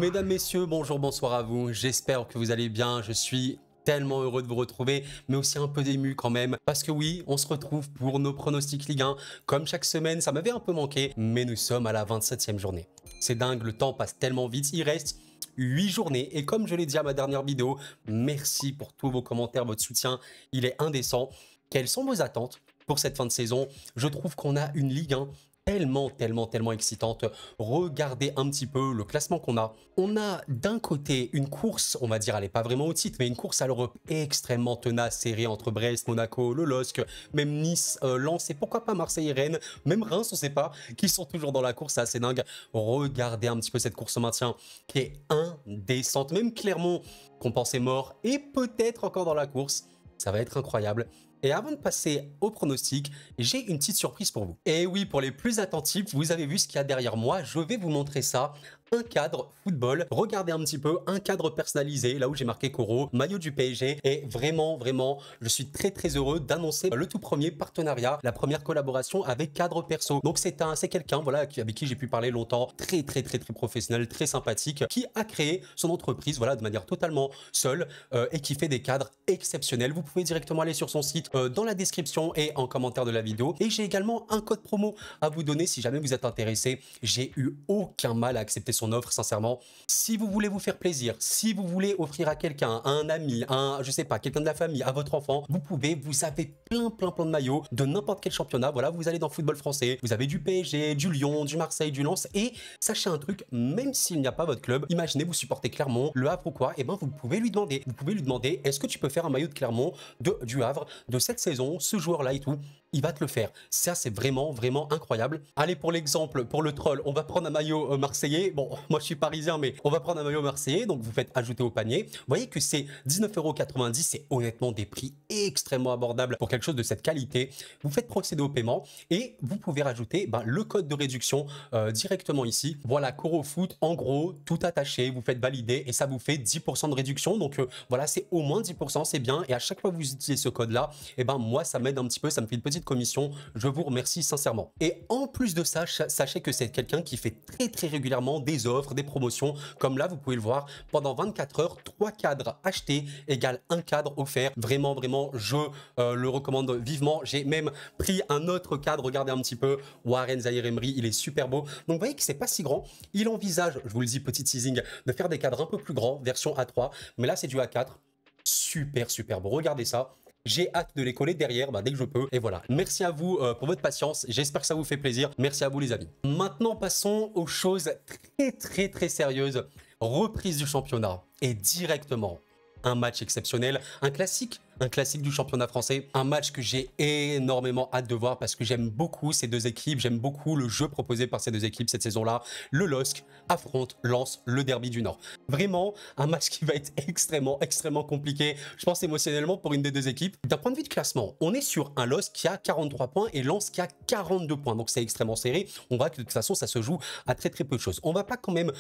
Mesdames, messieurs, bonjour, bonsoir à vous. J'espère que vous allez bien. Je suis tellement heureux de vous retrouver, mais aussi un peu ému quand même. Parce que oui, on se retrouve pour nos pronostics Ligue 1. Comme chaque semaine, ça m'avait un peu manqué, mais nous sommes à la 27e journée. C'est dingue, le temps passe tellement vite. Il reste 8 journées. Et comme je l'ai dit à ma dernière vidéo, merci pour tous vos commentaires, votre soutien. Il est indécent. Quelles sont vos attentes pour cette fin de saison? Je trouve qu'on a une Ligue 1 tellement excitante. Regardez un petit peu le classement qu'on a. On a d'un côté une course, on va dire, elle n'est pas vraiment au titre, mais une course à l'Europe extrêmement tenace, serrée entre Brest, Monaco, le LOSC, même Nice, Lens et pourquoi pas Marseille et Rennes, même Reims, on ne sait pas, qui sont toujours dans la course, c'est assez dingue. Regardez un petit peu cette course au maintien qui est indécente, même Clermont qu'on pensait mort et peut-être encore dans la course. Ça va être incroyable. Et avant de passer au pronostic, j'ai une petite surprise pour vous. Et oui, pour les plus attentifs, vous avez vu ce qu'il y a derrière moi. Je vais vous montrer ça. Un cadre football. Regardez un petit peu, un cadre personnalisé, là où j'ai marqué Coro, maillot du PSG. Et vraiment, je suis très heureux d'annoncer le tout premier partenariat, la première collaboration avec Cadre Perso. Donc c'est quelqu'un, voilà, avec qui j'ai pu parler longtemps, très professionnel, très sympathique, qui a créé son entreprise, voilà, de manière totalement seule et qui fait des cadres exceptionnels. Vous pouvez directement aller sur son site dans la description et en commentaire de la vidéo. Et j'ai également un code promo à vous donner si jamais vous êtes intéressé. J'ai eu aucun mal à accepter son offre, sincèrement. Si vous voulez vous faire plaisir, si vous voulez offrir à quelqu'un, à un ami, je sais pas, quelqu'un de la famille, à votre enfant, vous pouvez, vous avez plein de maillots de n'importe quel championnat. Voilà, vous allez dans le football français, vous avez du PSG, du Lyon, du Marseille, du Lens. Et sachez un truc, même s'il n'y a pas votre club, imaginez vous supportez Clermont, le Havre ou quoi, et ben vous pouvez lui demander. Vous pouvez lui demander, est-ce que tu peux faire un maillot de Clermont, du Havre, de cette saison, ce joueur-là et tout. Il va te le faire. Ça, c'est vraiment incroyable. Allez, pour l'exemple, pour le troll, on va prendre un maillot marseillais. Bon, moi, je suis parisien, mais on va prendre un maillot marseillais. Donc, vous faites ajouter au panier. Vous voyez que c'est 19,90 €. C'est honnêtement des prix extrêmement abordables pour quelque chose de cette qualité. Vous faites procéder au paiement et vous pouvez rajouter le code de réduction directement ici. Voilà, Coro Foot, en gros, tout attaché. Vous faites valider et ça vous fait 10% de réduction. Donc, voilà, c'est au moins 10%, c'est bien. Et à chaque fois que vous utilisez ce code-là, et ben moi, ça m'aide un petit peu, ça me fait une petite commission. Je vous remercie sincèrement. Et en plus de ça, sachez que c'est quelqu'un qui fait très régulièrement des offres, des promotions. Comme là, vous pouvez le voir, pendant 24 heures, 3 cadres achetés égale 1 cadre offert. Vraiment, je le recommande vivement. J'ai même pris un autre cadre, regardez un petit peu, Warren Zaïre-Emery, il est super beau. Donc, vous voyez que c'est pas si grand. Il envisage, je vous le dis, petit teasing, de faire des cadres un peu plus grands, version A3. Mais là, c'est du A4. Super beau. Regardez ça. J'ai hâte de les coller derrière dès que je peux. Et voilà, merci à vous pour votre patience. J'espère que ça vous fait plaisir. Merci à vous les amis. Maintenant, passons aux choses très sérieuses. Reprise du championnat et directement un match exceptionnel, un classique du championnat français, un match que j'ai énormément hâte de voir parce que j'aime beaucoup ces deux équipes, j'aime beaucoup le jeu proposé par ces deux équipes cette saison-là. Le LOSC affronte Lens, le derby du Nord. Vraiment, un match qui va être extrêmement compliqué, je pense émotionnellement pour une des deux équipes. D'un point de vue de classement, on est sur un LOSC qui a 43 points et Lens qui a 42 points, donc c'est extrêmement serré. On voit que de toute façon, ça se joue à très peu de choses. On va pas quand même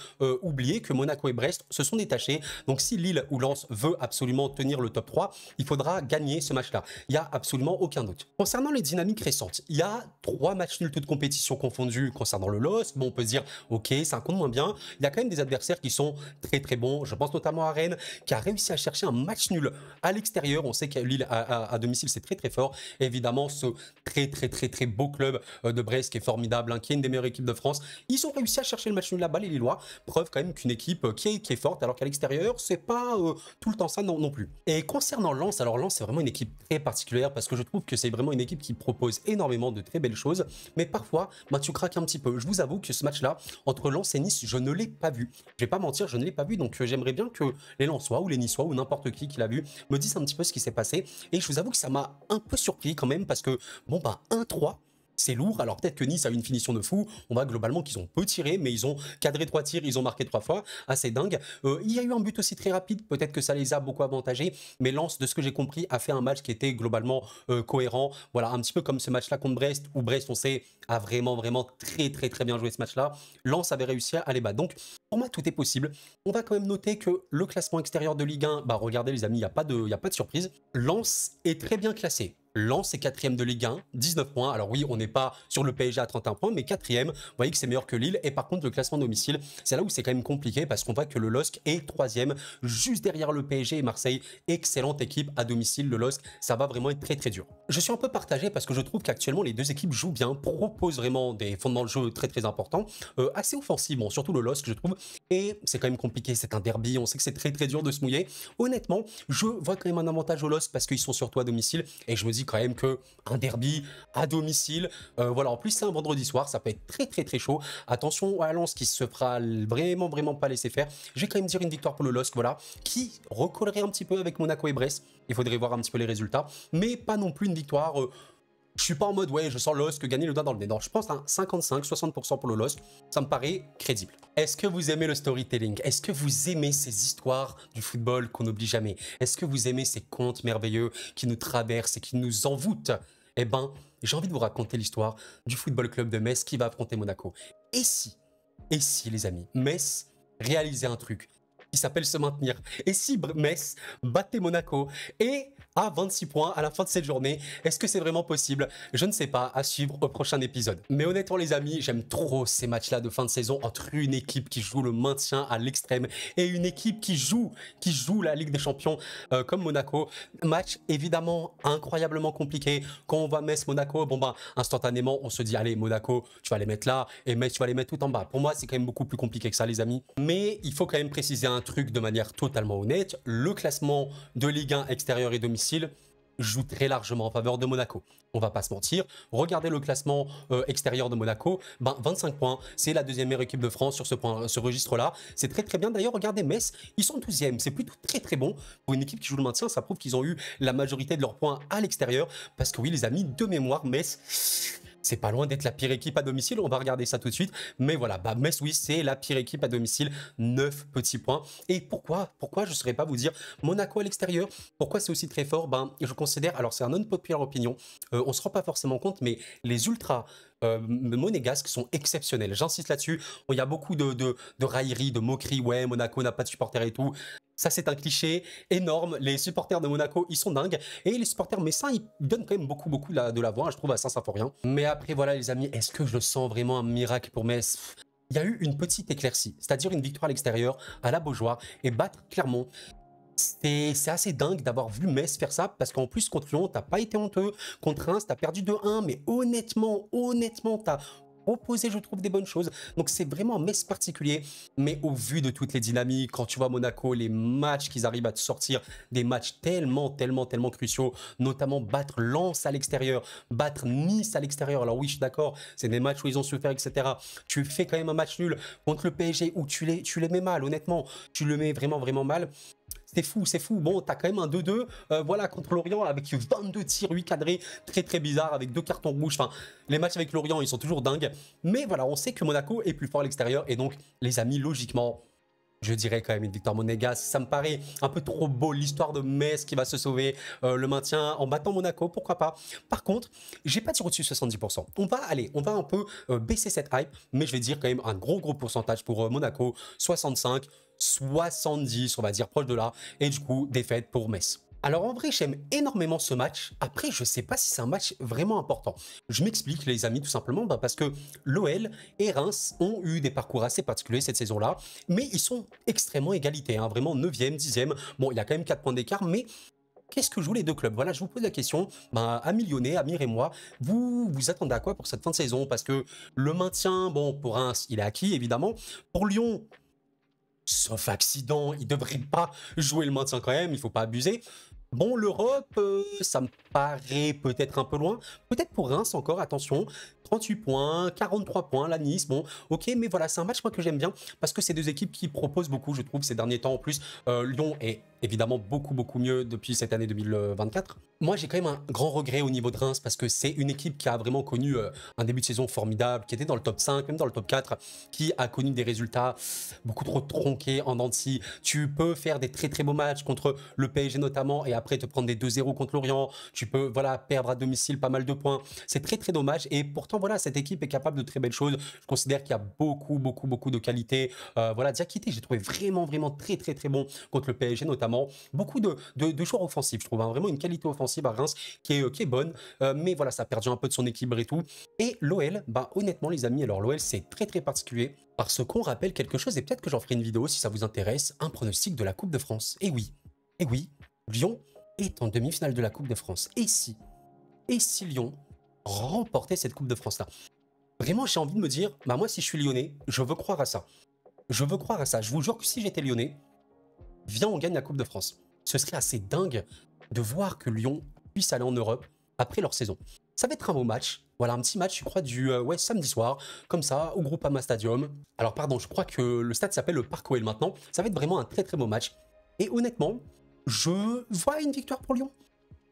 oublier que Monaco et Brest se sont détachés, donc si Lille ou Lens veut absolument tenir le top 3, il faudra gagner ce match-là. Il n'y a absolument aucun doute. Concernant les dynamiques récentes, il y a 3 matchs nuls toutes compétitions confondues concernant le LOSC. Bon, on peut se dire, ok, c'est un compte moins bien. Il y a quand même des adversaires qui sont très bons. Je pense notamment à Rennes, qui a réussi à chercher un match nul à l'extérieur. On sait que Lille à domicile, c'est très fort. Et évidemment, ce très beau club de Brest qui est formidable, qui est une des meilleures équipes de France. Ils ont réussi à chercher le match nul là-bas, les Lillois. Preuve quand même qu'une équipe qui est forte, alors qu'à l'extérieur, c'est pas tout le temps ça non plus. Et concernant Lens, alors Lens, c'est vraiment une équipe très particulière parce que je trouve que c'est vraiment une équipe qui propose énormément de très belles choses. Mais parfois, tu craques un petit peu. Je vous avoue que ce match-là, entre Lens et Nice, je ne l'ai pas vu. Je vais pas mentir, je ne l'ai pas vu. Donc, j'aimerais bien que les Lensois ou les Niçois ou n'importe qui l'a vu me disent un petit peu ce qui s'est passé. Et je vous avoue que ça m'a un peu surpris quand même parce que, bon, 1-3. C'est lourd, alors peut-être que Nice a une finition de fou, on voit globalement qu'ils ont peu tiré, mais ils ont cadré 3 tirs, ils ont marqué 3 fois, assez dingue. Il y a eu un but aussi très rapide, peut-être que ça les a beaucoup avantagés, mais Lens, de ce que j'ai compris, a fait un match qui était globalement cohérent. Voilà, un petit peu comme ce match-là contre Brest, où Brest, on sait, a vraiment très bien joué ce match-là. Lens avait réussi à les battre. Donc, pour moi, tout est possible. On va quand même noter que le classement extérieur de Ligue 1, regardez les amis, il n'y a pas de surprise. Lens est très bien classé. Lens est quatrième de Ligue 1, 19 points. Alors oui, on n'est pas sur le PSG à 31 points, mais quatrième. Vous voyez que c'est meilleur que Lille. Et par contre, le classement domicile, c'est là où c'est quand même compliqué parce qu'on voit que le LOSC est troisième, juste derrière le PSG et Marseille. Excellente équipe à domicile, le LOSC. Ça va vraiment être très très dur. Je suis un peu partagé parce que je trouve qu'actuellement, les deux équipes jouent bien, proposent vraiment des fondements de jeu très très importants, assez offensifs, bon, surtout le LOSC, je trouve. Et c'est quand même compliqué, c'est un derby, on sait que c'est très très dur de se mouiller. Honnêtement, je vois quand même un avantage au LOSC parce qu'ils sont surtout à domicile. Et je me dis quand même que un derby à domicile, voilà, en plus c'est un vendredi soir, ça peut être très très très chaud. Attention à Lens qui se fera vraiment pas laisser faire. Je vais quand même dire une victoire pour le LOSC, voilà, qui recollerait un petit peu avec Monaco et Brest. Il faudrait voir un petit peu les résultats, mais pas non plus une victoire. Je suis pas en mode ouais, je sens le LOSC gagner le doigt dans le nez. Non, je pense à 55-60% pour le LOSC. Ça me paraît crédible. Est-ce que vous aimez le storytelling? Est-ce que vous aimez ces histoires du football qu'on n'oublie jamais? Est-ce que vous aimez ces contes merveilleux qui nous traversent et qui nous envoûtent? Eh ben, j'ai envie de vous raconter l'histoire du Football Club de Metz qui va affronter Monaco. Et si les amis, Metz réalisait un truc qui s'appelle se maintenir. Et si Metz battait Monaco et à 26 points à la fin de cette journée, est-ce que c'est vraiment possible? Je ne sais pas, à suivre au prochain épisode. Mais honnêtement les amis, j'aime trop ces matchs-là de fin de saison entre une équipe qui joue le maintien à l'extrême et une équipe qui joue la Ligue des Champions comme Monaco. Match évidemment incroyablement compliqué. Quand on voit Metz-Monaco, bon ben instantanément on se dit allez Monaco, tu vas les mettre là et Metz tu vas les mettre tout en bas. Pour moi c'est quand même beaucoup plus compliqué que ça les amis. Mais il faut quand même préciser un truc de manière totalement honnête, le classement de Ligue 1 extérieur et domicile joue très largement en faveur de Monaco. On va pas se mentir. Regardez le classement extérieur de Monaco. Ben, 25 points. C'est la deuxième meilleure équipe de France sur ce registre-là. C'est très très bien. D'ailleurs, regardez Metz. Ils sont 12e. C'est plutôt très très bon. Pour une équipe qui joue le maintien, ça prouve qu'ils ont eu la majorité de leurs points à l'extérieur. Parce que oui, les amis, de mémoire, Metz... c'est pas loin d'être la pire équipe à domicile, on va regarder ça tout de suite. Mais voilà, bah Metz, oui, c'est la pire équipe à domicile, 9 petits points. Et pourquoi je ne saurais pas vous dire Monaco à l'extérieur, pourquoi c'est aussi très fort? Ben, je considère, alors c'est un unpopular opinion, on se rend pas forcément compte, mais les ultras monégasques sont exceptionnels. J'insiste là-dessus, il y a beaucoup de railleries, de moqueries, ouais, Monaco n'a pas de supporters et tout. Ça, c'est un cliché énorme. Les supporters de Monaco, ils sont dingues. Et les supporters messins, ils donnent quand même beaucoup de la voix, je trouve, à Saint-Symphorien. Mais après, voilà, les amis, est-ce que je sens vraiment un miracle pour Metz? Il y a eu une petite éclaircie, c'est-à-dire une victoire à l'extérieur, à la Beaujoire, et battre Clermont. C'est assez dingue d'avoir vu Metz faire ça, parce qu'en plus, contre Lyon, t'as pas été honteux. Contre Reims, t'as perdu 2-1, mais honnêtement, t'as proposé, je trouve, des bonnes choses. Donc c'est vraiment un Metz particulier, mais au vu de toutes les dynamiques, quand tu vois Monaco, les matchs qu'ils arrivent à te sortir, des matchs tellement cruciaux, notamment battre Lens à l'extérieur, battre Nice à l'extérieur. Alors oui, je suis d'accord, c'est des matchs où ils ont souffert, etc. Tu fais quand même un match nul contre le PSG où tu les mets mal, honnêtement, tu le mets vraiment mal. C'est fou. Bon, t'as quand même un 2-2, voilà, contre Lorient, avec 22 tirs, 8 cadrés, très bizarre, avec 2 cartons rouges. Enfin, les matchs avec Lorient, ils sont toujours dingues. Mais voilà, on sait que Monaco est plus fort à l'extérieur. Et donc, les amis, logiquement, je dirais quand même une victoire monégasque. Ça me paraît un peu trop beau, l'histoire de Metz qui va se sauver, le maintien en battant Monaco, pourquoi pas. Par contre, j'ai pas tiré au-dessus de 70%. On va un peu baisser cette hype, mais je vais dire quand même un gros pourcentage pour Monaco, 65, 70, on va dire proche de là, et du coup, défaite pour Metz. Alors en vrai, j'aime énormément ce match. Après, je sais pas si c'est un match vraiment important. Je m'explique les amis, tout simplement, parce que l'OL et Reims ont eu des parcours assez particuliers cette saison-là, mais ils sont extrêmement égalités, hein, vraiment 9e, 10e. Bon, il y a quand même 4 points d'écart, mais qu'est-ce que jouent les deux clubs? Voilà, je vous pose la question. Amis lyonnais, Amir et moi, vous attendez à quoi pour cette fin de saison? Parce que le maintien, bon, pour Reims, il est acquis, évidemment. Pour Lyon, sauf accident, il ne devrait pas jouer le maintien quand même, il ne faut pas abuser. Bon, l'Europe, ça me paraît peut-être un peu loin. Peut-être pour Reims encore, attention. 38 points, 43 points, la Nice, bon, ok, mais voilà, c'est un match moi que j'aime bien parce que c'est deux équipes qui proposent beaucoup, je trouve, ces derniers temps. En plus, Lyon est évidemment beaucoup mieux depuis cette année 2024. Moi, j'ai quand même un grand regret au niveau de Reims parce que c'est une équipe qui a vraiment connu un début de saison formidable, qui était dans le top 5, même dans le top 4, qui a connu des résultats beaucoup trop tronqués en dents de scie. Tu peux faire des très beaux matchs contre le PSG notamment et après te prendre des 2-0 contre Lorient. Tu peux, voilà, perdre à domicile pas mal de points. C'est très dommage et pourtant, voilà, cette équipe est capable de très belles choses. Je considère qu'il y a beaucoup de qualité. Voilà, Diakité, j'ai trouvé vraiment très bon contre le PSG notamment. notamment. Beaucoup de joueurs offensifs, je trouve. Hein. Vraiment une qualité offensive à Reims qui est bonne. Mais voilà, ça a perdu un peu de son équilibre et tout. Et l'OL, bah honnêtement les amis, alors l'OL c'est très très particulier parce qu'on rappelle quelque chose et peut-être que j'en ferai une vidéo si ça vous intéresse, un pronostic de la Coupe de France. Et oui, Lyon est en demi-finale de la Coupe de France. Et si Lyon remportait cette Coupe de France-là? Vraiment, j'ai envie de me dire, bah moi si je suis lyonnais, je veux croire à ça. Je veux croire à ça. Je vous jure que si j'étais lyonnais, viens on gagne la Coupe de France. Ce serait assez dingue de voir que Lyon puisse aller en Europe après leur saison. Ça va être un beau match. Voilà, un petit match, je crois, du samedi soir, comme ça, au Groupama Stadium. Alors, pardon, je crois que le stade s'appelle le Parc OL maintenant. Ça va être vraiment un très très beau match. Et honnêtement, je vois une victoire pour Lyon.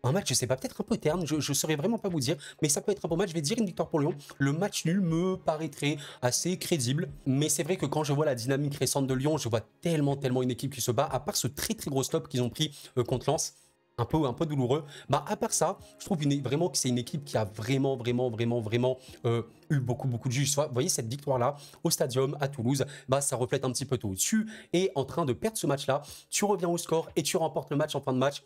Un match, je sais pas, peut-être un peu terne, je ne saurais vraiment pas vous dire, mais ça peut être un bon match. Je vais dire une victoire pour Lyon. Le match nul me paraîtrait assez crédible, mais c'est vrai que quand je vois la dynamique récente de Lyon, je vois tellement une équipe qui se bat, à part ce très très gros stop qu'ils ont pris contre Lens. Un peu douloureux. Bah, à part ça, je trouve vraiment que c'est une équipe qui a vraiment eu beaucoup de jus. Vous voyez cette victoire-là au Stadium à Toulouse, bah, ça reflète un petit peu tout. Tu es en train de perdre ce match-là, tu reviens au score et tu remportes le match en fin de match.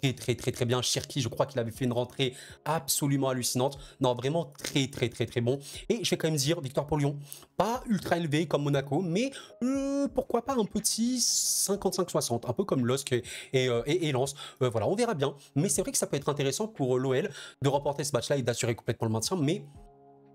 Très bien. Cherki, je crois qu'il avait fait une rentrée absolument hallucinante. Non, vraiment très bon. Et je vais quand même dire, victoire pour Lyon. Pas ultra élevé comme Monaco, mais pourquoi pas un petit 55-60, un peu comme LOSC et Lens. Voilà, on verra bien. Mais c'est vrai que ça peut être intéressant pour l'OL de remporter ce match-là et d'assurer complètement le maintien. Mais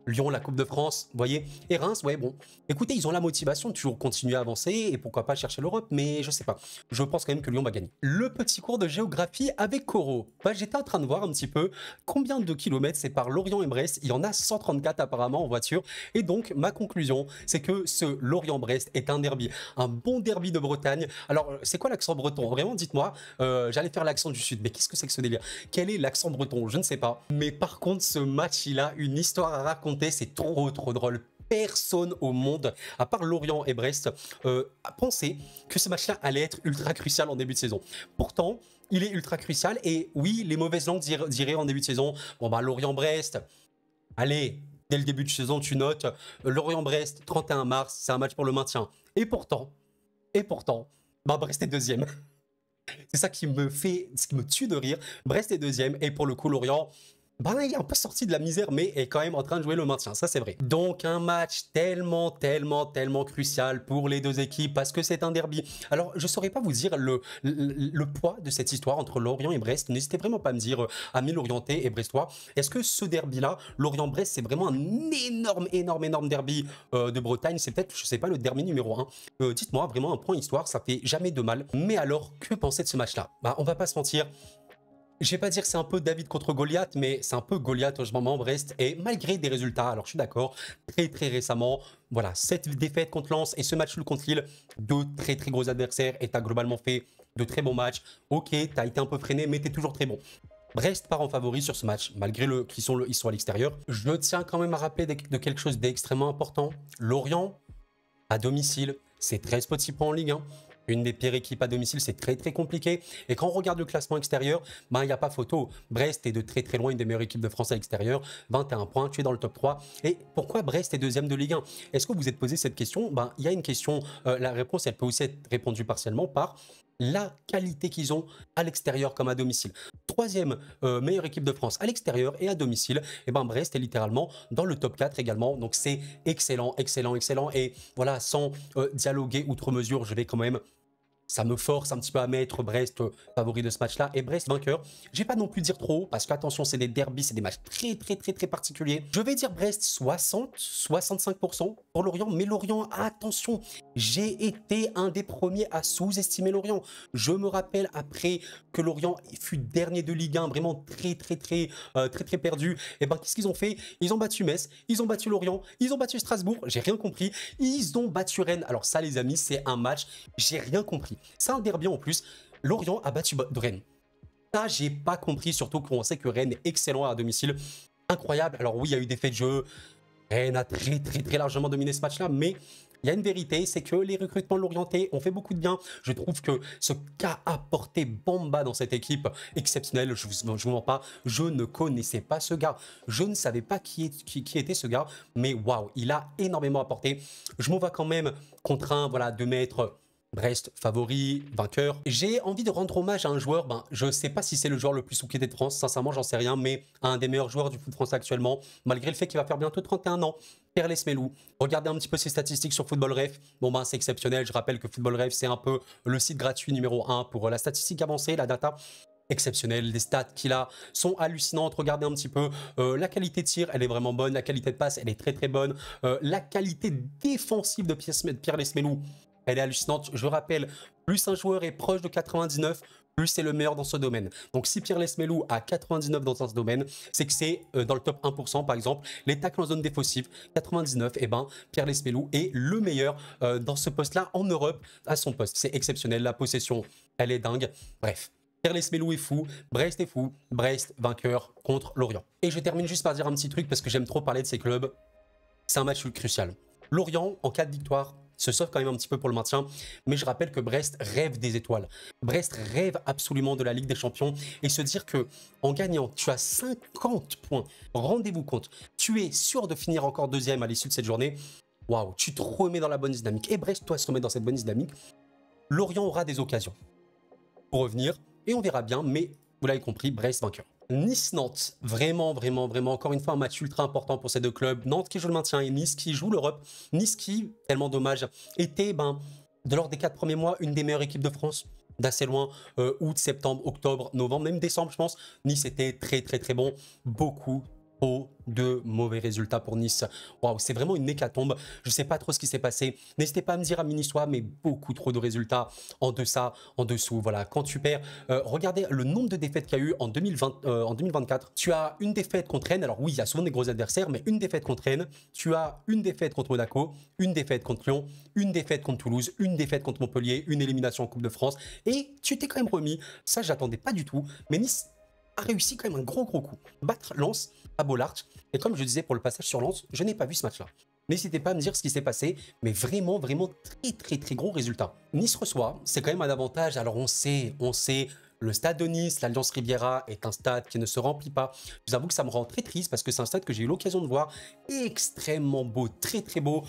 Lyon, la Coupe de France, vous voyez. Et Reims, ouais, bon. Écoutez, ils ont la motivation de toujours continuer à avancer et pourquoi pas chercher l'Europe, mais je sais pas. Je pense quand même que Lyon va gagner. Le petit cours de géographie avec Coro. Bah, j'étais en train de voir un petit peu combien de kilomètres séparent Lorient et Brest. Il y en a 134 apparemment en voiture. Et donc, ma conclusion, c'est que ce Lorient-Brest est un derby. Un bon derby de Bretagne. Alors, c'est quoi l'accent breton? Vraiment, dites-moi. J'allais faire l'accent du Sud, mais qu'est-ce que c'est que ce délire? Quel est l'accent breton? Je ne sais pas. Mais par contre, ce match, il a une histoire à raconter. C'est trop drôle. Personne au monde, à part Lorient et Brest, a pensé que ce match-là allait être ultra crucial en début de saison. Pourtant, il est ultra crucial et oui, les mauvaises langues diraient en début de saison, bon bah Lorient-Brest, allez, dès le début de saison, tu notes, Lorient-Brest, 31 mars, c'est un match pour le maintien. Et pourtant, bah Brest est deuxième. C'est ça qui me tue de rire. Brest est deuxième et pour le coup, Lorient, bah, il est un peu sorti de la misère, mais est quand même en train de jouer le maintien, ça c'est vrai. Donc un match tellement crucial pour les deux équipes, parce que c'est un derby. Alors, je saurais pas vous dire le poids de cette histoire entre Lorient et Brest. N'hésitez vraiment pas à me dire, amis lorientais et brestois, est-ce que ce derby-là, Lorient-Brest, c'est vraiment un énorme derby de Bretagne? C'est peut-être, je sais pas, le derby numéro 1. Dites-moi, vraiment un point histoire, ça fait jamais de mal. Mais alors, que penser de ce match-là? Bah, on va pas se mentir. Je vais pas dire que c'est un peu David contre Goliath, mais c'est un peu Goliath en ce moment, Brest. Et malgré des résultats, alors je suis d'accord, très récemment, voilà, cette défaite contre Lens et ce match contre Lille, deux très gros adversaires et tu as globalement fait de très bons matchs. Ok, tu as été un peu freiné, mais tu es toujours très bon. Brest part en favori sur ce match, malgré qu'ils sont à l'extérieur. Je tiens quand même à rappeler de quelque chose d'extrêmement important. Lorient, à domicile, c'est 13 petits points en Ligue 1. Une des pires équipes à domicile, c'est très compliqué. Et quand on regarde le classement extérieur, ben, il n'y a pas photo. Brest est de très loin une des meilleures équipes de France à l'extérieur. 21 points, tu es dans le top 3. Et pourquoi Brest est deuxième de Ligue 1? Est-ce que vous vous êtes posé cette question? Ben, il y a une question, la réponse, elle peut aussi être répondue partiellement par la qualité qu'ils ont à l'extérieur comme à domicile. Troisième meilleure équipe de France à l'extérieur et à domicile, et ben Brest est littéralement dans le top 4 également. Donc c'est excellent. Et voilà, sans dialoguer outre mesure, je vais quand même... Ça me force un petit peu à mettre Brest favori de ce match-là et Brest vainqueur. Je vais pas non plus dire trop parce qu'attention, c'est des derbys, c'est des matchs très particuliers. Je vais dire Brest 65% pour Lorient, mais Lorient, attention, j'ai été un des premiers à sous-estimer Lorient. Je me rappelle après que Lorient fut dernier de Ligue 1, vraiment très perdu. Et ben qu'est-ce qu'ils ont fait? Ils ont battu Metz, ils ont battu Lorient, ils ont battu Strasbourg, j'ai rien compris. Ils ont battu Rennes. Alors ça les amis, c'est un match, j'ai rien compris. C'est un derby en plus. Lorient a battu Rennes. Ça, j'ai pas compris, surtout qu'on sait que Rennes est excellent à domicile. Incroyable. Alors oui, il y a eu des faits de jeu. Rennes a très largement dominé ce match-là, mais il y a une vérité, c'est que les recrutements lorientais ont fait beaucoup de bien. Je trouve que ce qu'a apporté Bamba dans cette équipe exceptionnelle, je vous mens pas, je ne connaissais pas ce gars. Je ne savais pas qui était ce gars, mais waouh, il a énormément apporté. Je me vois quand même contraint, voilà, de mettre Brest, favori, vainqueur. J'ai envie de rendre hommage à un joueur, je sais pas si c'est le joueur le plus sous-coté de France, sincèrement j'en sais rien, mais un des meilleurs joueurs du foot français actuellement, malgré le fait qu'il va faire bientôt 31 ans, Pierre Lesmelou. Regardez un petit peu ses statistiques sur Football Ref. C'est exceptionnel, je rappelle que Football Ref c'est un peu le site gratuit numéro 1 pour la statistique avancée, la data. Exceptionnel, les stats qu'il a sont hallucinantes. Regardez un petit peu la qualité de tir, elle est vraiment bonne, la qualité de passe, elle est très très bonne, la qualité défensive de Pierre Lesmelou, elle est hallucinante. Je rappelle, plus un joueur est proche de 99, plus c'est le meilleur dans ce domaine. Donc si Pierre Lesmelou a 99 dans ce domaine, c'est que c'est dans le top 1% par exemple. Les tacles en zone défensive, 99, Pierre Lesmelou est le meilleur dans ce poste-là en Europe à son poste. C'est exceptionnel, la possession, elle est dingue. Bref. Pierre Lesmelou est fou, Brest est fou, Brest vainqueur contre Lorient. Et je termine juste par dire un petit truc parce que j'aime trop parler de ces clubs. C'est un match crucial. Lorient, en cas de victoire, se sauve quand même un petit peu pour le maintien, mais je rappelle que Brest rêve des étoiles. Brest rêve absolument de la Ligue des Champions et se dire que en gagnant, tu as 50 points. Rendez-vous compte, tu es sûr de finir encore deuxième à l'issue de cette journée. Waouh, tu te remets dans la bonne dynamique. Et Brest, toi, se remet dans cette bonne dynamique. Lorient aura des occasions pour revenir et on verra bien, mais vous l'avez compris, Brest vainqueur. Nice-Nantes, vraiment, encore une fois, un match ultra important pour ces deux clubs. Nantes qui joue le maintien et Nice qui joue l'Europe. Nice qui, tellement dommage, était, de l'ordre des 4 premiers mois, une des meilleures équipes de France. D'assez loin, août, septembre, octobre, novembre, même décembre, je pense. Nice était très bon. Beaucoup de mauvais résultats pour Nice. Waouh, c'est vraiment une hécatombe. Je ne sais pas trop ce qui s'est passé. N'hésitez pas à me dire à Niçois, mais beaucoup trop de résultats en deçà, en dessous. Voilà, quand tu perds, regardez le nombre de défaites qu'il y a eu en 2024. Tu as une défaite contre Rennes. Alors oui, il y a souvent des gros adversaires, mais une défaite contre Rennes. Tu as une défaite contre Monaco, une défaite contre Lyon, une défaite contre Toulouse, une défaite contre Montpellier, une élimination en Coupe de France. Et tu t'es quand même remis. Ça, je l'attendais pas du tout. Mais Nice a réussi quand même un gros coup. Battre Lens à Bollaert. Et comme je disais pour le passage sur Lens, je n'ai pas vu ce match-là. N'hésitez pas à me dire ce qui s'est passé, mais vraiment très gros résultat. Nice reçoit, c'est quand même un avantage. Alors on sait, le stade de Nice, l'Alliance Riviera, est un stade qui ne se remplit pas. Je vous avoue que ça me rend très triste parce que c'est un stade que j'ai eu l'occasion de voir, extrêmement beau, très beau.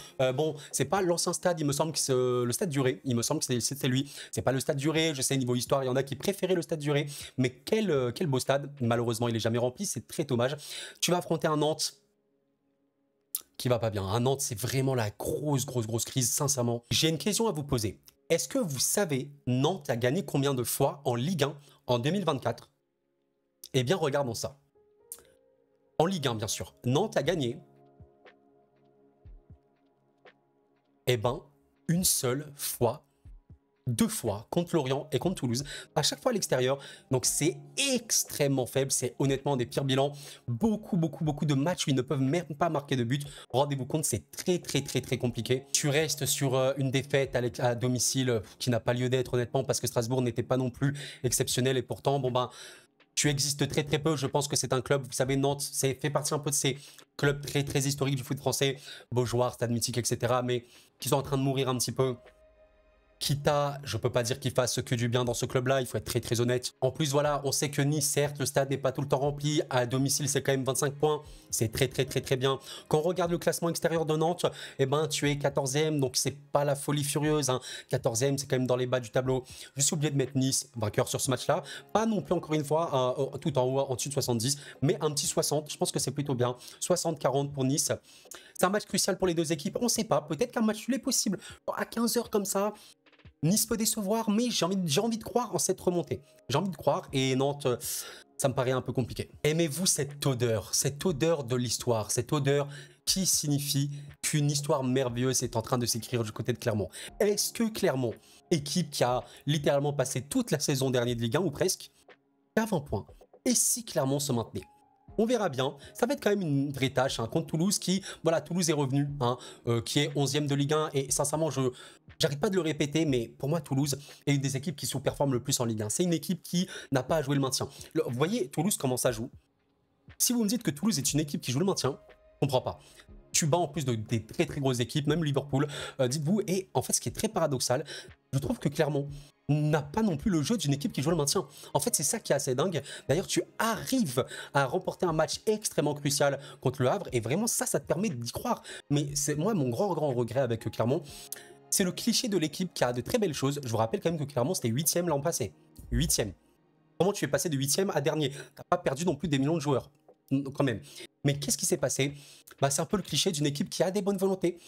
C'est pas l'ancien stade, il me semble que c'est le stade Duré, il me semble que c'est lui. C'est pas le stade Duré, je sais niveau histoire, il y en a qui préféraient le stade Duré, mais quel beau stade. Malheureusement, il est jamais rempli, c'est très dommage. Tu vas affronter un Nantes qui va pas bien. Un Nantes, c'est vraiment la grosse crise, sincèrement. J'ai une question à vous poser. Est-ce que vous savez, Nantes a gagné combien de fois en Ligue 1 en 2024? Eh bien, regardons ça. En Ligue 1, bien sûr. Nantes a gagné, une seule fois, 2 fois contre Lorient et contre Toulouse, à chaque fois à l'extérieur. Donc c'est extrêmement faible, c'est honnêtement des pires bilans. Beaucoup de matchs où ils ne peuvent même pas marquer de but. Rendez-vous compte, c'est très compliqué. Tu restes sur une défaite à domicile qui n'a pas lieu d'être honnêtement parce que Strasbourg n'était pas non plus exceptionnel et pourtant tu existes très peu. Je pense que c'est un club, vous savez, Nantes, c'est fait partie un peu de ces clubs très historiques du foot français, Beaujoire, Stade Mythique, etc. mais qui sont en train de mourir un petit peu. Kita, je peux pas dire qu'il fasse que du bien dans ce club-là, il faut être très honnête. En plus, voilà, on sait que Nice, certes, le stade n'est pas tout le temps rempli. À domicile, c'est quand même 25 points. C'est très bien. Quand on regarde le classement extérieur de Nantes, tu es 14e, donc c'est pas la folie furieuse. 14e, c'est quand même dans les bas du tableau. Je suis oublié de mettre Nice vainqueur sur ce match-là. Pas non plus, encore une fois, tout en haut, en dessus de 70, mais un petit 60. Je pense que c'est plutôt bien. 60-40 pour Nice. C'est un match crucial pour les deux équipes. On sait pas. Peut-être qu'un match nul est possible. À 15 h comme ça, Nice peut décevoir, mais j'ai envie de croire en cette remontée. J'ai envie de croire, et Nantes, ça me paraît un peu compliqué. Aimez-vous cette odeur de l'histoire, cette odeur qui signifie qu'une histoire merveilleuse est en train de s'écrire du côté de Clermont? Est-ce que Clermont, équipe qui a littéralement passé toute la saison dernière de Ligue 1, ou presque, à 20 points, et si Clermont se maintenait? On verra bien, ça va être quand même une vraie tâche contre Toulouse qui, voilà, Toulouse est revenu, qui est 11e de Ligue 1 et sincèrement, j'arrête pas de le répéter, mais pour moi, Toulouse est une des équipes qui sous-performe le plus en Ligue 1. C'est une équipe qui n'a pas à jouer le maintien. Vous voyez, Toulouse, comment ça joue? Si vous me dites que Toulouse est une équipe qui joue le maintien, je comprends pas. Tu bats en plus des très grosses équipes, même Liverpool, dites-vous, et en fait, ce qui est très paradoxal, je trouve que Clermont n'a pas non plus le jeu d'une équipe qui joue le maintien. En fait, c'est ça qui est assez dingue. D'ailleurs, tu arrives à remporter un match extrêmement crucial contre le Havre, et vraiment, ça te permet d'y croire. Mais c'est moi, mon grand regret avec Clermont, c'est le cliché de l'équipe qui a de très belles choses. Je vous rappelle quand même que Clermont, c'était 8e l'an passé. 8e. Comment tu es passé de 8e à dernier? T'as pas perdu non plus des millions de joueurs, quand même. Mais qu'est-ce qui s'est passé? Bah, c'est un peu le cliché d'une équipe qui a des bonnes volontés,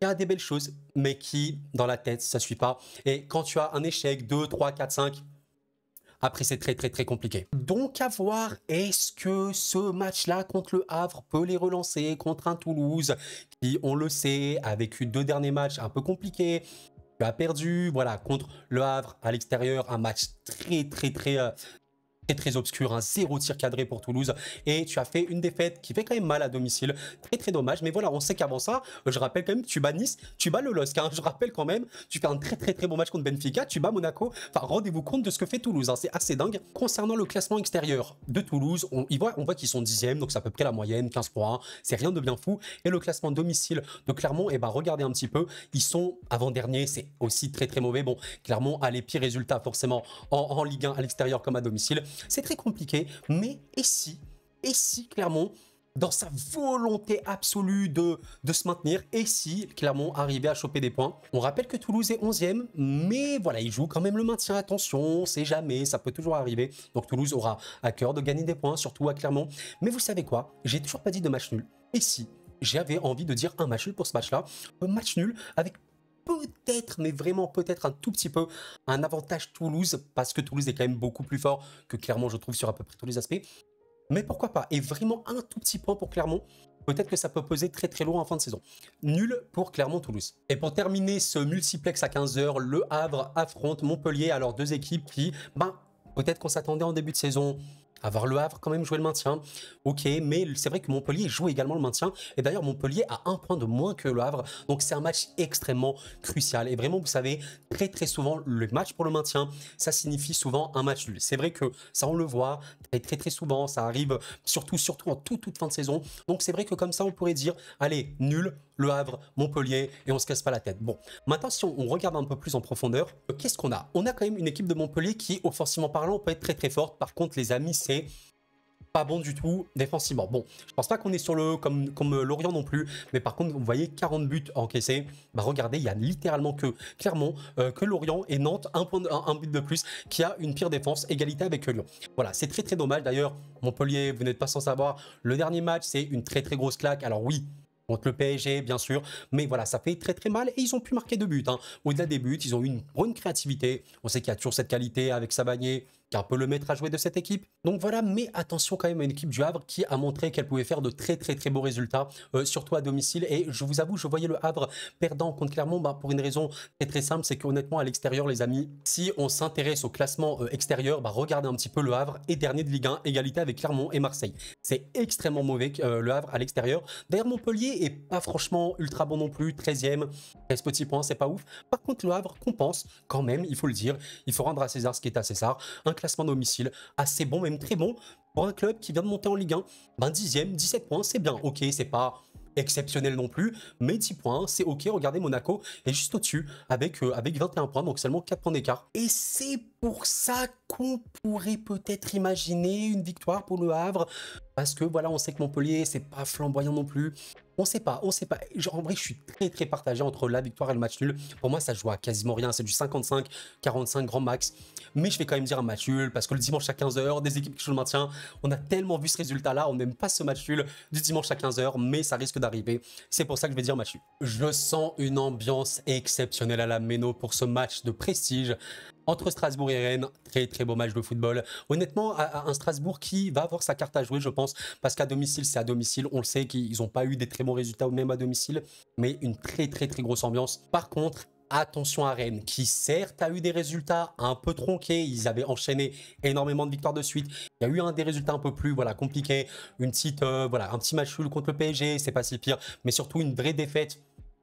qui a des belles choses, mais qui, dans la tête, ça suit pas. Et quand tu as un échec, 2, 3, 4, 5, après, c'est très, très, très compliqué. Donc, à voir, est-ce que ce match-là contre le Havre peut les relancer contre un Toulouse qui, on le sait, avec eu 2 derniers matchs un peu compliqués, tu as perdu, voilà, contre le Havre à l'extérieur, un match très, très, très, très obscur, un 0 tir cadré pour Toulouse, et tu as fait une défaite qui fait quand même mal à domicile, très très dommage, mais voilà, on sait qu'avant ça, je rappelle quand même, tu bats Nice, tu bats le LOSC, hein, je rappelle quand même, tu fais un très très très bon match contre Benfica, tu bats Monaco, enfin rendez-vous compte de ce que fait Toulouse, hein, c'est assez dingue. Concernant le classement extérieur de Toulouse, on voit qu'ils sont 10e, donc c'est à peu près la moyenne, 15 points, c'est rien de bien fou, et le classement domicile de Clermont, et bah regardez un petit peu, ils sont avant-dernier, c'est aussi très très mauvais, bon, Clermont a les pires résultats forcément en Ligue 1 à l'extérieur comme à domicile. C'est très compliqué, mais et si Clermont, dans sa volonté absolue de se maintenir, et si Clermont arrivait à choper des points? On rappelle que Toulouse est 11e, mais voilà, il joue quand même le maintien, attention, on sait jamais, ça peut toujours arriver. Donc Toulouse aura à cœur de gagner des points, surtout à Clermont. Mais vous savez quoi? J'ai toujours pas dit de match nul. Et si j'avais envie de dire un match nul pour ce match-là, un match nul avec peut-être, mais vraiment peut-être un tout petit peu, un avantage Toulouse, parce que Toulouse est quand même beaucoup plus fort que Clermont, je trouve, sur à peu près tous les aspects. Mais pourquoi pas? Et vraiment un tout petit point pour Clermont. Peut-être que ça peut peser très très lourd en fin de saison. Nul pour Clermont-Toulouse. Et pour terminer ce multiplex à 15 h, le Havre affronte Montpellier. Alors deux équipes qui, peut-être qu'on s'attendait en début de saison à voir le Havre quand même jouer le maintien. Ok, mais c'est vrai que Montpellier joue également le maintien. Et d'ailleurs, Montpellier a 1 point de moins que le Havre. Donc c'est un match extrêmement crucial. Et vraiment, vous savez, très très souvent, le match pour le maintien, ça signifie souvent un match nul. C'est vrai que ça, on le voit très très très souvent. Ça arrive surtout en toute fin de saison. Donc c'est vrai que comme ça, on pourrait dire, allez, nul, le Havre, Montpellier, et on se casse pas la tête. Bon, maintenant, si on regarde un peu plus en profondeur, qu'est-ce qu'on a? On a quand même une équipe de Montpellier qui, offensivement parlant, peut être très très forte. Par contre, les amis, c'est pas bon du tout défensivement. Bon, je pense pas qu'on est sur le comme Lorient non plus, mais par contre, vous voyez 40 buts encaissés. Bah regardez, il y a littéralement que Clermont, que Lorient et Nantes, un but de plus, qui a une pire défense, égalité avec Lyon. Voilà, c'est très très dommage. D'ailleurs, Montpellier, vous n'êtes pas sans savoir, le dernier match, c'est une très très grosse claque. Alors oui, contre le PSG, bien sûr. Mais voilà, ça fait très très mal et ils ont pu marquer 2 buts. Hein. Au-delà des buts, ils ont eu une bonne créativité. On sait qu'il y a toujours cette qualité avec Savanier, qui est un peu le maître à jouer de cette équipe. Donc voilà, mais attention quand même à une équipe du Havre qui a montré qu'elle pouvait faire de très très très beaux résultats, surtout à domicile. Et je vous avoue, je voyais le Havre perdant contre Clermont pour une raison très très simple, c'est qu'honnêtement à l'extérieur, les amis, si on s'intéresse au classement extérieur, regardez un petit peu le Havre est dernier de Ligue 1, égalité avec Clermont et Marseille. C'est extrêmement mauvais le Havre à l'extérieur. D'ailleurs, Montpellier est pas franchement ultra bon non plus, 13e, 13 petits points, c'est pas ouf. Par contre, le Havre compense quand même, il faut le dire, il faut rendre à César ce qui est à César. Un classement domicile assez bon, même très bon, pour un club qui vient de monter en Ligue 1. 10e, 17 points, c'est bien. Ok, c'est pas exceptionnel non plus, mais 10 points, c'est ok. Regardez, Monaco est juste au-dessus avec 21 points, donc seulement 4 points d'écart. Et c'est pour ça qu'on pourrait peut-être imaginer une victoire pour le Havre, parce que voilà, on sait que Montpellier, c'est pas flamboyant non plus. On sait pas. En vrai, je suis très très partagé entre la victoire et le match nul. Pour moi, ça joue à quasiment rien. C'est du 55-45 grand max. Mais je vais quand même dire un match nul parce que le dimanche à 15 h, des équipes qui jouent le maintien, on a tellement vu ce résultat-là. On n'aime pas ce match nul du dimanche à 15 h, mais ça risque d'arriver. C'est pour ça que je vais dire match nul. Je sens une ambiance exceptionnelle à la Méno pour ce match de prestige entre Strasbourg et Rennes. Très très beau match de football. Honnêtement, un Strasbourg qui va avoir sa carte à jouer, je pense, parce qu'à domicile, c'est à domicile. On le sait qu'ils n'ont pas eu des très bons résultats même à domicile, mais une très très très grosse ambiance. Par contre, attention à Rennes, qui certes a eu des résultats un peu tronqués. Ils avaient enchaîné énormément de victoires de suite. Il y a eu des résultats un peu plus compliqués. Un petit match nul contre le PSG, c'est pas si pire, mais surtout une vraie défaite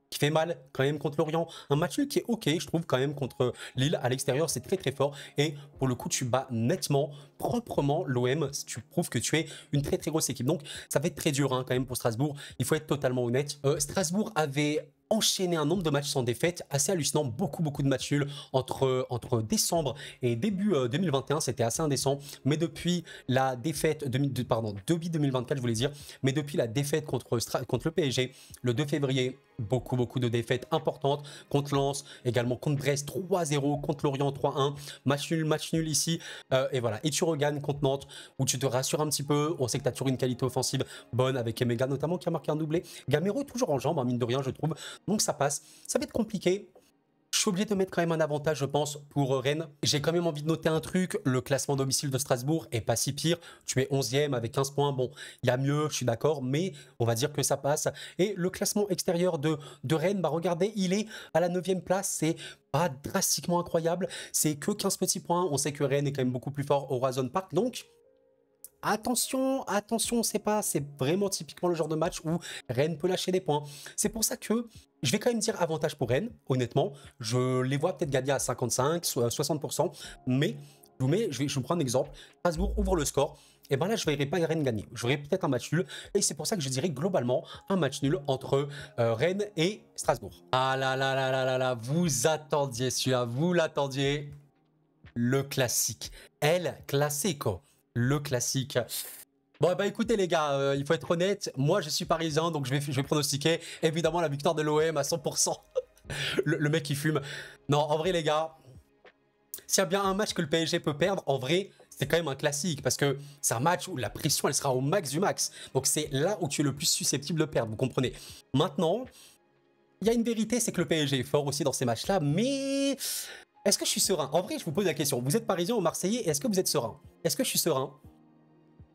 qui fait mal quand même contre Lorient. Un match nul qui est ok, je trouve, quand même, contre Lille à l'extérieur, c'est très très fort. Et pour le coup, tu bats nettement, proprement l'OM. Tu prouves que tu es une très très grosse équipe. Donc ça va être très dur quand même pour Strasbourg. Il faut être totalement honnête. Strasbourg avait enchaîné un nombre de matchs sans défaite assez hallucinant, beaucoup de matchs nuls entre décembre et début 2021, c'était assez indécent, mais depuis la défaite, début 2024 je voulais dire, mais depuis la défaite contre le PSG le 2 février beaucoup de défaites importantes contre Lens, également contre Brest 3-0, contre Lorient 3-1, match nul ici, et voilà. Et tu regagnes contre Nantes, où tu te rassures un petit peu, on sait que tu as toujours une qualité offensive bonne, avec Emega notamment qui a marqué un doublé. Gamero est toujours en jambes, hein, mine de rien je trouve, donc ça passe. Ça va être compliqué. Je suis obligé de mettre quand même un avantage, je pense, pour Rennes. J'ai quand même envie de noter un truc, le classement domicile de Strasbourg est pas si pire. Tu es 11e avec 15 points, bon, il y a mieux, je suis d'accord, mais on va dire que ça passe. Et le classement extérieur de Rennes, bah regardez, il est à la 9e place, c'est pas drastiquement incroyable, c'est que 15 petits points. On sait que Rennes est quand même beaucoup plus fort au Horizon Park, donc... Attention, c'est pas, c'est vraiment typiquement le genre de match où Rennes peut lâcher des points. C'est pour ça que je vais quand même dire avantage pour Rennes, honnêtement. Je les vois peut-être gagner à 55, 60%, mais je vous prends un exemple. Strasbourg ouvre le score, et ben là je ne verrai pas Rennes gagner. J'aurai peut-être un match nul, et c'est pour ça que je dirais globalement un match nul entre Rennes et Strasbourg. Ah là là là là là là, vous attendiez celui-là, vous l'attendiez. Le classique, El Clasico. Le classique. Bon, bah écoutez les gars, il faut être honnête, moi je suis parisien, donc je vais pronostiquer évidemment la victoire de l'OM à 100%. le mec qui fume. Non, en vrai les gars, s'il y a bien un match que le PSG peut perdre, en vrai, c'est quand même un classique, parce que c'est un match où la pression elle sera au max du max. Donc c'est là où tu es le plus susceptible de perdre, vous comprenez. Maintenant, il y a une vérité, c'est que le PSG est fort aussi dans ces matchs-là, mais... Est-ce que je suis serein? En vrai, je vous pose la question. Vous êtes parisien ou marseillais, est-ce que vous êtes serein? Est-ce que je suis serein?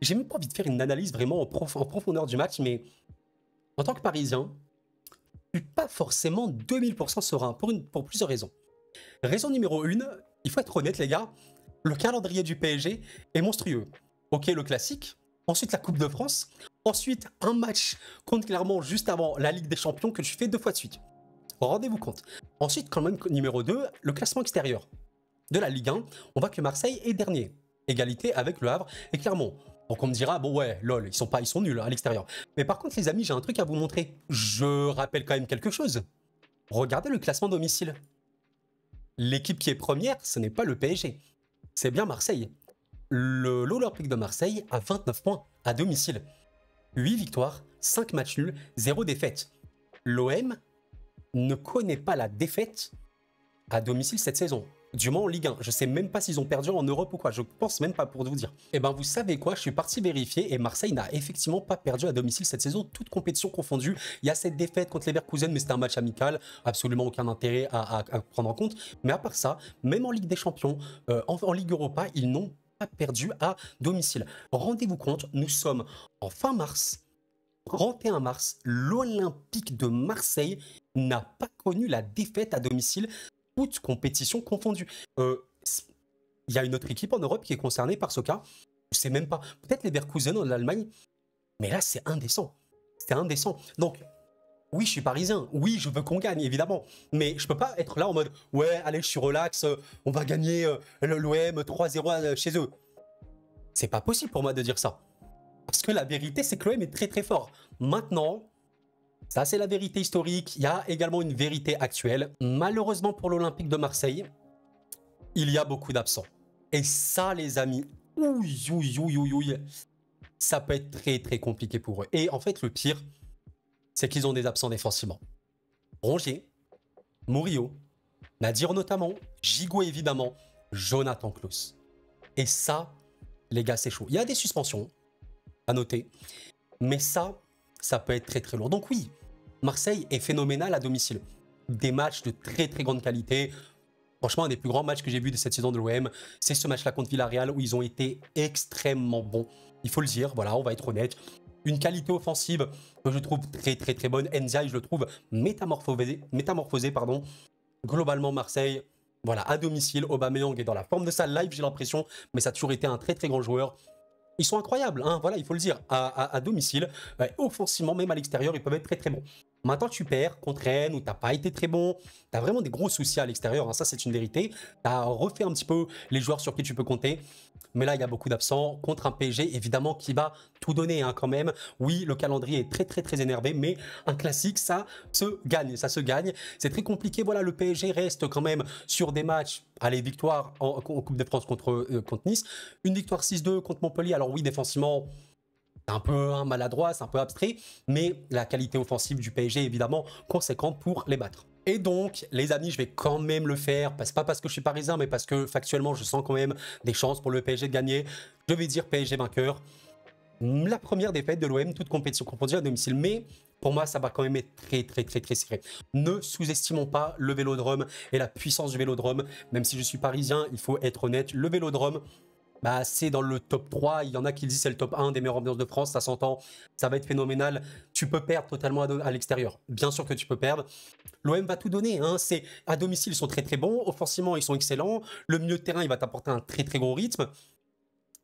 J'ai même pas envie de faire une analyse vraiment en profondeur du match, mais en tant que parisien, je suis pas forcément 2000% serein pour plusieurs raisons. Raison numéro 1, il faut être honnête les gars, le calendrier du PSG est monstrueux. Ok, le classique, ensuite la Coupe de France, ensuite un match contre Clermont juste avant la Ligue des Champions que tu fais 2 fois de suite. Rendez-vous compte. Ensuite, quand même, numéro 2, le classement extérieur de la Ligue 1. On voit que Marseille est dernier. Égalité avec Le Havre et Clermont. Donc on me dira, bon ouais, lol, ils sont nuls à l'extérieur. Mais par contre, les amis, j'ai un truc à vous montrer. Je rappelle quand même quelque chose. Regardez le classement domicile. L'équipe qui est première, ce n'est pas le PSG. C'est bien Marseille. L'Olympique de Marseille a 29 points à domicile. 8 victoires, 5 matchs nuls, 0 défaite. L'OM ne connaît pas la défaite à domicile cette saison. Du moins en Ligue 1. Je sais même pas s'ils ont perdu en Europe ou quoi. Je pense même pas pour vous dire. Et ben vous savez quoi, je suis parti vérifier et Marseille n'a effectivement pas perdu à domicile cette saison, toute compétition confondue. Il y a cette défaite contre Leverkusen, mais c'était un match amical. Absolument aucun intérêt à prendre en compte. Mais à part ça, même en Ligue des Champions, en Ligue Europa, ils n'ont pas perdu à domicile. Rendez-vous compte, nous sommes en fin mars. 31 mars, l'Olympique de Marseille n'a pas connu la défaite à domicile, toute compétition confondue. Il y a une autre équipe en Europe qui est concernée par ce cas. Je sais même pas. Peut-être les Leverkusen en Allemagne. Mais là, c'est indécent. C'est indécent. Donc, oui, je suis parisien. Oui, je veux qu'on gagne, évidemment. Mais je peux pas être là en mode « Ouais, allez, je suis relax. On va gagner l'OM 3-0 chez eux. » C'est pas possible pour moi de dire ça. Parce que la vérité, c'est que l'OM est très très fort. Maintenant, ça c'est la vérité historique. Il y a également une vérité actuelle. Malheureusement pour l'Olympique de Marseille, il y a beaucoup d'absents. Et ça, les amis, ça peut être très très compliqué pour eux. Et en fait, le pire, c'est qu'ils ont des absents défensivement. Rongier, Murillo, Nadir notamment, Gigot évidemment, Jonathan Klaus. Et ça, les gars, c'est chaud. Il y a des suspensions à noter. Mais ça peut être très très lourd. Donc oui, Marseille est phénoménal à domicile. Des matchs de très très grande qualité. Franchement, un des plus grands matchs que j'ai vu de cette saison de l'OM, c'est ce match-là contre Villarreal où ils ont été extrêmement bons. Il faut le dire, voilà, on va être honnête. Une qualité offensive que je trouve très très très bonne. Ndiaye, je le trouve métamorphosé, pardon. Globalement, Marseille, voilà, à domicile, Aubameyang est dans la forme de sa live, j'ai l'impression, mais ça a toujours été un très très grand joueur. Ils sont incroyables, hein, voilà, il faut le dire, à domicile, offensivement, même à l'extérieur, ils peuvent être très très bons. Maintenant, tu perds contre Rennes où tu n'as pas été très bon, tu as vraiment des gros soucis à l'extérieur, hein, ça c'est une vérité. Tu as refait un petit peu les joueurs sur qui tu peux compter, mais là il y a beaucoup d'absents contre un PSG évidemment qui va tout donner hein, quand même. Oui, le calendrier est très très très énervé, mais un classique, ça se gagne, C'est très compliqué, voilà, le PSG reste quand même sur des matchs. Allez, victoire en Coupe de France contre Nice, une victoire 6-2 contre Montpellier. Alors oui, défensivement, C'est un peu maladroit, c'est un peu abstrait, mais la qualité offensive du PSG est évidemment conséquente pour les battre. Et donc, les amis, je vais quand même le faire, pas parce que je suis parisien, mais parce que factuellement, je sens quand même des chances pour le PSG de gagner. Je vais dire PSG vainqueur. La première défaite de l'OM, toute compétition confondue à domicile, mais pour moi, ça va quand même être très serré. Ne sous-estimons pas le Vélodrome et la puissance du Vélodrome. Même si je suis parisien, il faut être honnête, le Vélodrome, bah, c'est dans le top 3. Il y en a qui disent c'est le top 1 des meilleures ambiances de France, ça s'entend, ça va être phénoménal. Tu peux perdre totalement à l'extérieur. Bien sûr que tu peux perdre. L'OM va tout donner. Hein. À domicile, ils sont très bons. Offensivement, ils sont excellents. Le milieu de terrain, il va t'apporter un très gros rythme.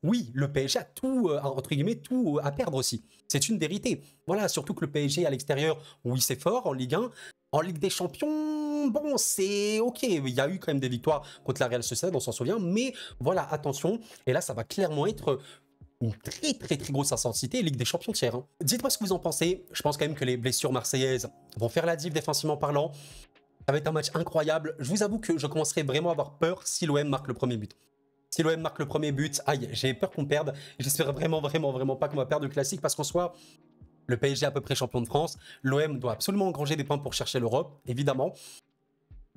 Oui, le PSG a tout, entre guillemets, tout à perdre aussi. C'est une vérité. Voilà, surtout que le PSG à l'extérieur, oui, c'est fort en Ligue 1. En Ligue des Champions, bon, c'est ok. Il y a eu quand même des victoires contre la Real Sociedad, on s'en souvient. Mais voilà, attention. Et là, ça va clairement être une très grosse intensité Ligue des Champions tiers. Hein. Dites-moi ce que vous en pensez. Je pense quand même que les blessures marseillaises vont faire la diff défensivement parlant. Ça va être un match incroyable. Je vous avoue que je commencerai vraiment à avoir peur si l'OM marque le premier but. Si l'OM marque le premier but, aïe, j'ai peur qu'on perde. J'espère vraiment pas qu'on va perdre le classique parce qu'en soi, le PSG est à peu près champion de France. L'OM doit absolument engranger des points pour chercher l'Europe, évidemment.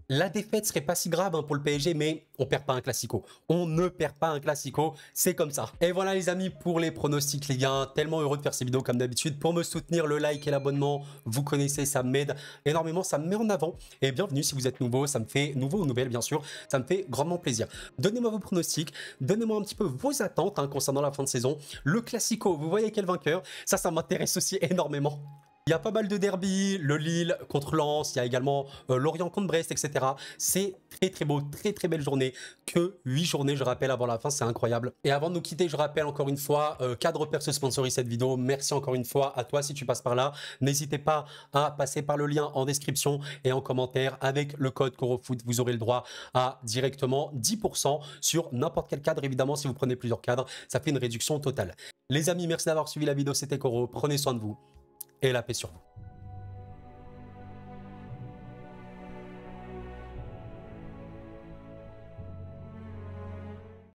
La défaite serait pas si grave pour le PSG, mais on perd pas un classico. On ne perd pas un classico, c'est comme ça. Et voilà les amis pour les pronostics Ligue 1. Tellement heureux de faire ces vidéos comme d'habitude. Pour me soutenir, le like et l'abonnement, vous connaissez, ça m'aide énormément, ça me met en avant. Et bienvenue si vous êtes nouveau, ça me fait, nouveau ou nouvelle bien sûr, ça me fait grandement plaisir. Donnez-moi vos pronostics, donnez-moi un petit peu vos attentes concernant la fin de saison. Le classico, vous voyez quel vainqueur? Ça m'intéresse aussi énormément. Il y a pas mal de derbies, le Lille contre Lens, il y a également Lorient contre Brest, etc. C'est très beau, très belle journée. Que 8 journées, je rappelle, avant la fin, c'est incroyable. Et avant de nous quitter, je rappelle encore une fois, Cadre Perse sponsorise cette vidéo. Merci encore une fois à toi si tu passes par là. N'hésitez pas à passer par le lien en description et en commentaire. Avec le code CoroFoot, vous aurez le droit à directement 10% sur n'importe quel cadre. Évidemment, si vous prenez plusieurs cadres, ça fait une réduction totale. Les amis, merci d'avoir suivi la vidéo. C'était Coro. Prenez soin de vous. Et la paix sur vous.